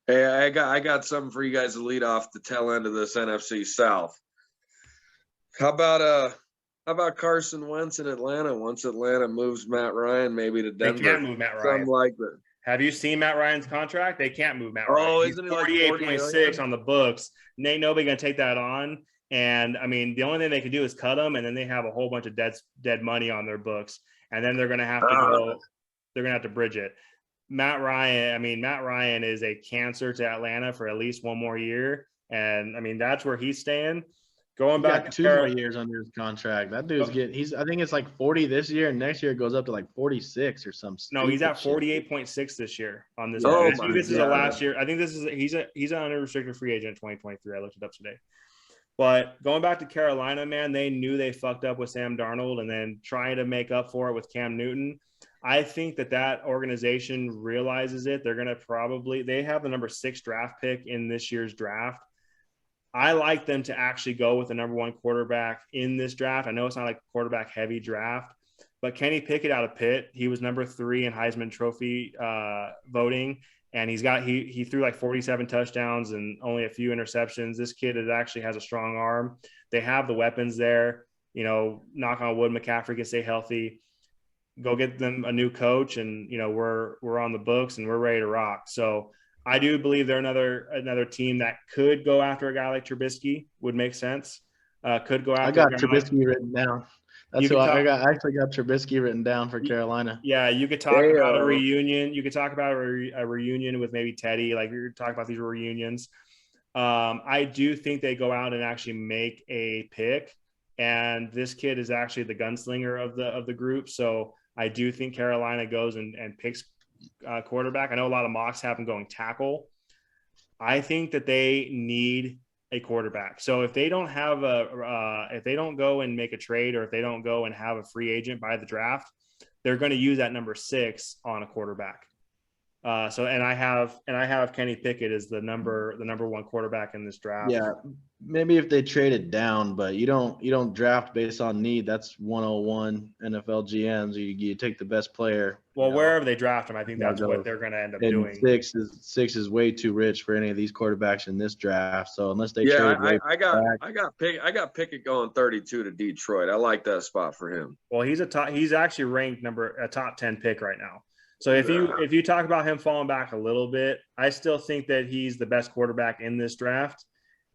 Hey, I got something for you guys to lead off the tail end of this NFC South. How about Carson Wentz in Atlanta? Once Atlanta moves Matt Ryan maybe to They Denver, can't move Matt something Ryan. like that. Have you seen Matt Ryan's contract? They can't move Matt Ryan. Oh, He's isn't he like 48.6 40 million? on the books. Ain't nobody gonna take that on. And I mean, the only thing they can do is cut him, and then they have a whole bunch of dead money on their books, and then they're gonna have to go. They're gonna have to bridge it. Matt Ryan. I mean, Matt Ryan is a cancer to Atlanta for at least one more year, and I mean that's where he's staying. Going He's back got to 2 more years under his contract. That dude's I think it's like 40 this year, and next year it goes up to like 46 or something. No, he's at 48.6 this year on this. Yeah. Oh I think this is a God. last year. I think this is he's an unrestricted free agent in 2023. I looked it up today. But going back to Carolina, man, they knew they fucked up with Sam Darnold and then trying to make up for it with Cam Newton. I think that organization realizes it. They're going to they have the number 6 draft pick in this year's draft. I like them to actually go with the number 1 quarterback in this draft. I know it's not like a quarterback heavy draft, but Kenny Pickett out of Pitt, he was number 3 in Heisman Trophy voting. And he threw like 47 touchdowns and only a few interceptions. This kid actually has a strong arm. They have the weapons there. You know, knock on wood, McCaffrey can stay healthy. Go get them a new coach, and you know we're on the books and we're ready to rock. So I do believe they're another team that could go after a guy like Trubisky. Would make sense. Could go after. I got Trubisky written down. That's who I actually got Trubisky written down for Carolina. Yeah, you could talk about a reunion. You could talk about a reunion with maybe Teddy. Like you're talking about these reunions. I do think they go out and actually make a pick, and this kid is actually the gunslinger of the group. So I do think Carolina goes and picks quarterback. I know a lot of mocks have him going tackle. I think that they need a quarterback. So if they don't have if they don't go and make a trade, or if they don't go and have a free agent by the draft, they're going to use that number 6 on a quarterback. And I have Kenny Pickett as the number 1 quarterback in this draft. Yeah, maybe if they trade it down, but you don't draft based on need. That's 101 NFL GMs. You take the best player. Well, wherever they draft him, I think that's what they're going to end up doing. 6 is way too rich for any of these quarterbacks in this draft. So unless they trade, I got Pickett going 32 to Detroit. I like that spot for him. Well, he's actually ranked a top 10 pick right now. So if you talk about him falling back a little bit, I still think that he's the best quarterback in this draft.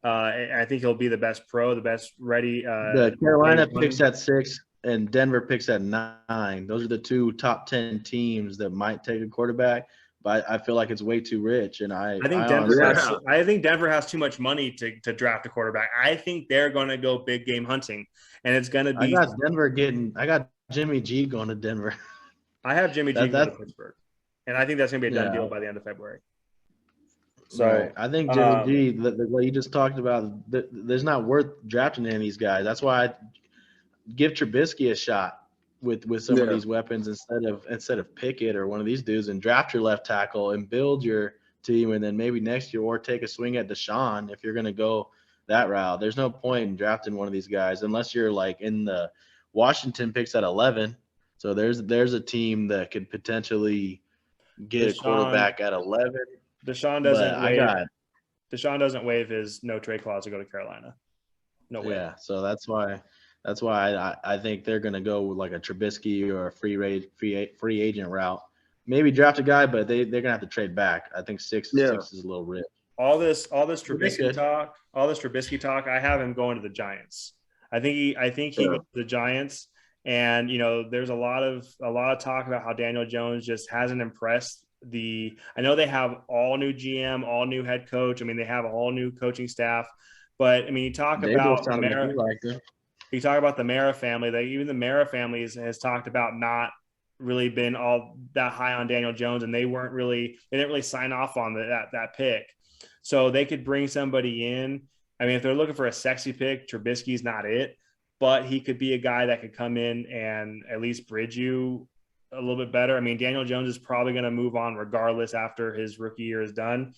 I think he'll be the best pro, the best ready. The Carolina picks at 6 and Denver picks at 9. Those are the 2 top 10 teams that might take a quarterback, but I feel like it's way too rich. And I think Denver has too much money to draft a quarterback. I think they're going to go big game hunting, and it's going to be. I got Jimmy G going to Denver. I have Jimmy G going to Pittsburgh, and I think that's going to be a done deal by the end of February. So right. I think Jimmy G, what you just talked about, there's not worth drafting any of these guys. That's why I give Trubisky a shot with some of these weapons instead of Pickett or one of these dudes, and draft your left tackle and build your team, and then maybe next year or take a swing at Deshaun if you're going to go that route. There's no point in drafting one of these guys unless you're like in the Washington picks at 11. So there's a team that could potentially get a quarterback at 11. Deshaun doesn't waive his no trade clause to go to Carolina. No way. Yeah, so that's why I think they're going to go with like a Trubisky or a free agent route. Maybe draft a guy, but they're going to have to trade back. I think 6 is a little rich. All this Trubisky talk, I have him going to the Giants. I think he goes to the Giants. And, you know, there's a lot of talk about how Daniel Jones just hasn't impressed I know they have all new GM, all new head coach. I mean, they have a whole new coaching staff, but I mean, you talk about the Mara family, even the Mara family has talked about not really been all that high on Daniel Jones, and they didn't really sign off on that pick. So they could bring somebody in. I mean, if they're looking for a sexy pick, Trubisky's not it. But he could be a guy that could come in and at least bridge you a little bit better. I mean, Daniel Jones is probably going to move on regardless after his rookie year is done.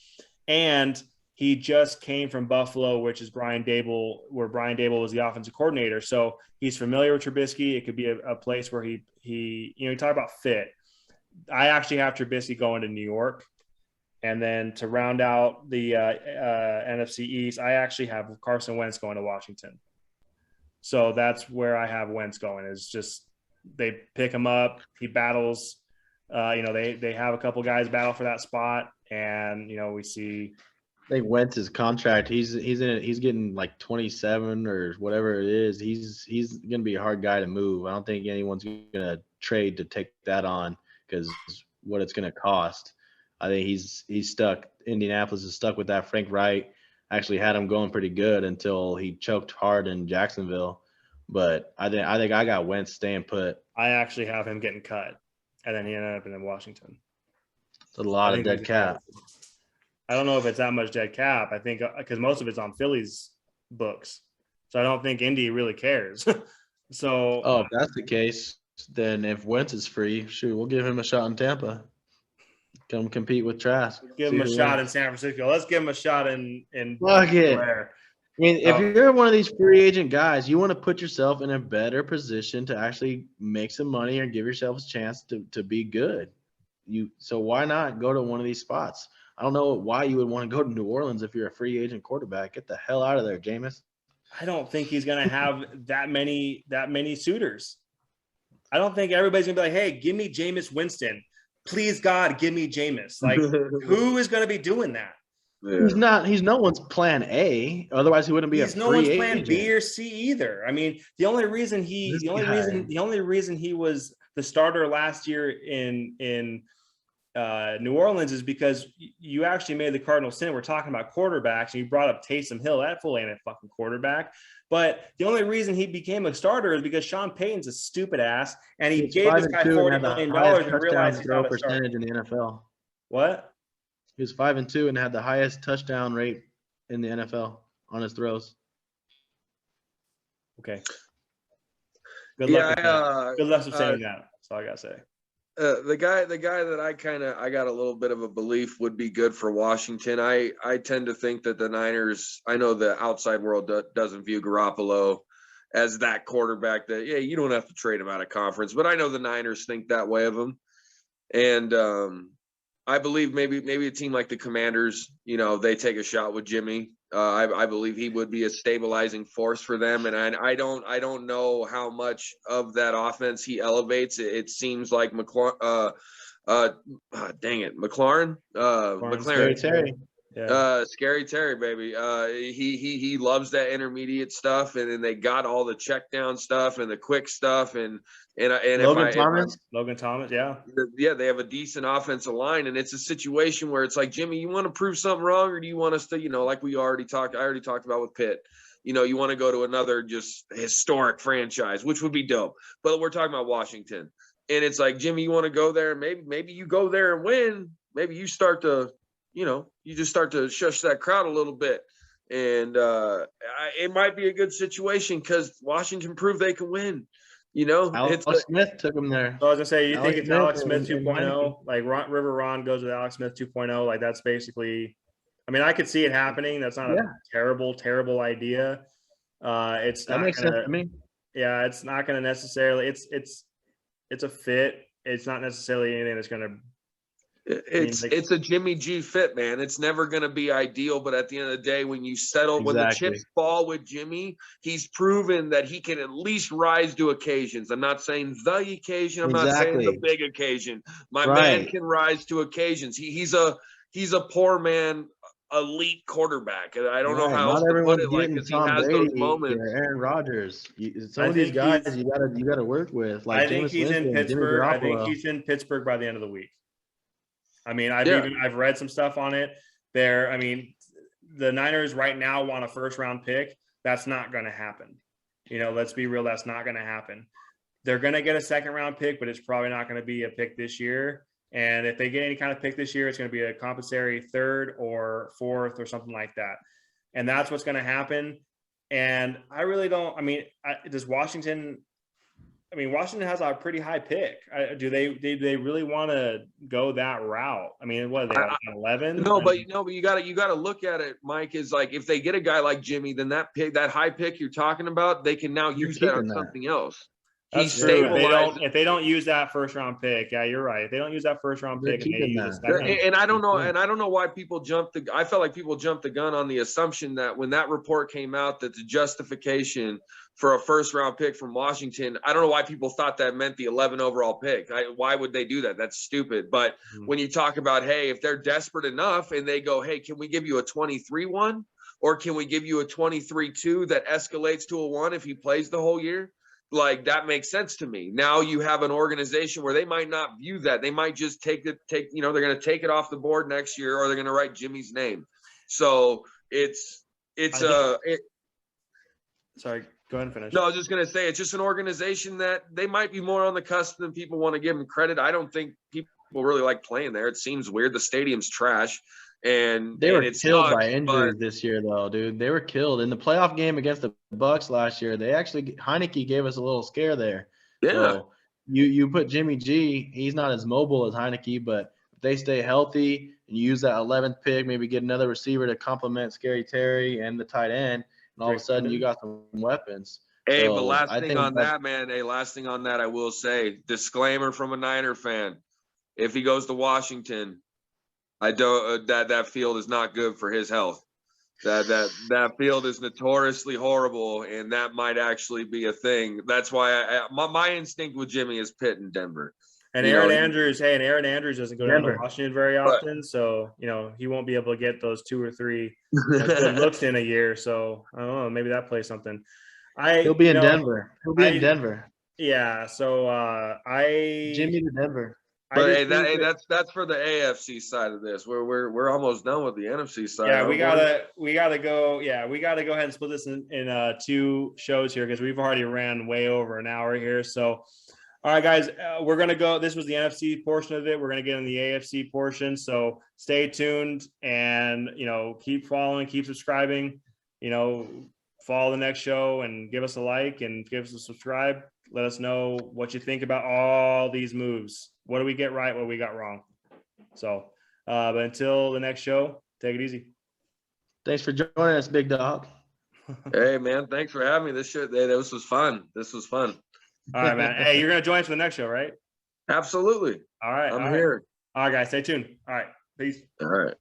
And he just came from Buffalo, which is Brian Dable, where Brian Dable was the offensive coordinator. So he's familiar with Trubisky. It could be a place where you talk about fit. I actually have Trubisky going to New York. And then to round out the NFC East, I actually have Carson Wentz going to Washington. So that's where I have Wentz going. Is just they pick him up, he battles. They have a couple guys battle for that spot, and we see. I think Wentz's contract. He's getting like 27 or whatever it is. He's gonna be a hard guy to move. I don't think anyone's gonna trade to take that on because what it's gonna cost. I think he's stuck. Indianapolis is stuck with that. Frank Wright actually had him going pretty good until he choked hard in Jacksonville. But I think I got Wentz staying put. I actually have him getting cut, and then he ended up in Washington. It's a lot of dead cap. I don't know if it's that much dead cap. I think because most of it's on Philly's books, so I don't think Indy really cares. So, if that's the case, then if Wentz is free, shoot, we'll give him a shot in Tampa. Come compete with Trask. Give him a shot in San Francisco. Let's give him a shot in Fuck it. Blair. I mean, if you're one of these free agent guys, you want to put yourself in a better position to actually make some money or give yourself a chance to be good. So why not go to one of these spots? I don't know why you would want to go to New Orleans if you're a free agent quarterback. Get the hell out of there, Jameis. I don't think he's going to have that many suitors. I don't think everybody's going to be like, hey, give me Jameis Winston. Please, God, give me Jameis. Like, who is going to be doing that? Yeah. He's no one's plan A. Otherwise, he wouldn't be He's a no free one's agent. plan B or C either. I mean, the only reason he was the starter last year in New Orleans is because you actually made the Cardinals sin. We're talking about quarterbacks, and you brought up Taysom Hill. That fool ain't a fucking quarterback. But the only reason he became a starter is because Sean Payton's a stupid ass, and he gave this guy $40 million and realized he's not a starter. Percentage in the NFL. What? He was 5-2 and had the highest touchdown rate in the NFL on his throws. Okay. Good luck with saying that. That's all I gotta say. The guy that I got a little bit of a belief would be good for Washington. I tend to think that the Niners, I know the outside world doesn't view Garoppolo as that quarterback that, you don't have to trade him out of conference, but I know the Niners think that way of him. And I believe maybe a team like the Commanders, they take a shot with Jimmy. I believe he would be a stabilizing force for them, and I don't know how much of that offense he elevates. It seems like McLaurin. Scary Terry. Yeah. Scary Terry, baby. He loves that intermediate stuff, and then they got all the check down stuff and the quick stuff, and Logan Thomas, yeah. Yeah, they have a decent offensive line, and it's a situation where it's like, Jimmy, you want to prove something wrong, or do you want us to, like I already talked about with Pitt, you want to go to another just historic franchise, which would be dope. But we're talking about Washington, and it's like, Jimmy, you want to go there? Maybe you go there and win. Maybe you start to, you just start to shush that crowd a little bit. And it might be a good situation because Washington proved they can win. Alex Smith took him there. So I was gonna say, you think it's Alex Smith 2.0? Like River Ron goes with Alex Smith 2.0. Like that's basically, I mean, I could see it happening. That's not a terrible idea. It's that not makes gonna, sense to me. Yeah, it's not going to necessarily. It's a fit. It's not necessarily anything that's going to. It's a Jimmy G fit, man. It's never going to be ideal, but at the end of the day, when you settle, when the chips fall with Jimmy, he's proven that he can at least rise to occasions. I'm not saying the occasion. I'm not saying the big occasion. My man can rise to occasions. He's a poor man, elite quarterback. And I don't know how else to put it. Like, because he has those moments. Aaron Rodgers. Some of these guys you gotta work with. Like I think he's in Pittsburgh. I think he's in Pittsburgh by the end of the week. I mean, I've read some stuff on it there. I mean, the Niners right now want a first round pick. That's not going to happen. Let's be real. That's not going to happen. They're going to get a second round pick, but it's probably not going to be a pick this year. And if they get any kind of pick this year, it's going to be a compensatory third or fourth or something like that. And that's what's going to happen. And I really don't, does Washington has a pretty high pick. Do they really want to go that route? I mean, what are they, 11? No, but you got to look at it, Mike, is like, if they get a guy like Jimmy, then that high pick you're talking about, they can now use that on something else. That's true. If they don't use that first round pick, yeah, you're right. If they don't use that first round pick, and they use and I don't know why people jumped I felt like people jumped the gun on the assumption that when that report came out that the justification for a first round pick from Washington, I don't know why people thought that meant the 11 overall pick. Why would they do that? That's stupid. But when you talk about, hey, if they're desperate enough and they go, hey, can we give you a 23-1 or can we give you a 23-2 that escalates to a 1 if he plays the whole year? Like, that makes sense to me. Now you have an organization where they might not view that. They might just they're going to take it off the board next year, or they're going to write Jimmy's name. So sorry, go ahead and finish. No, I was just going to say, it's just an organization that they might be more on the cusp than people want to give them credit. I don't think people really like playing there. It seems weird. The stadium's trash. And they were killed by injuries this year, though, dude. They were killed in the playoff game against the Bucks last year. Heineke gave us a little scare there. Yeah. So you put Jimmy G. He's not as mobile as Heineke, but if they stay healthy and you use that 11th pick, maybe get another receiver to complement Scary Terry and the tight end, and all of a sudden you got some weapons. Hey, but last thing on that, I will say, disclaimer from a Niner fan: if he goes to Washington, I don't that field is not good for his health. That field is notoriously horrible, and that might actually be a thing. That's why my instinct with Jimmy is Pitt and Denver. And Aaron Andrews doesn't go down to Washington very often, so he won't be able to get those 2 or 3 good looks in a year. So I don't know, maybe that plays something. He'll be in Denver. In Denver. Yeah. So Jimmy to Denver. But that's for the AFC side of this. We're almost done with the NFC side. Yeah, we gotta go. Yeah, we gotta go ahead and split this in 2 shows here because we've already ran way over an hour here. So, all right, guys, we're gonna go. This was the NFC portion of it. We're gonna get in the AFC portion. So stay tuned and keep following, keep subscribing. Follow the next show and give us a like and give us a subscribe. Let us know what you think about all these moves. What do we get right? What we got wrong? So, but until the next show, take it easy. Thanks for joining us, big dog. Hey, man, thanks for having me. This was fun. All right, man. Hey, you're going to join us for the next show, right? Absolutely. All right. I'm here. All right, guys, stay tuned. All right. Peace. All right.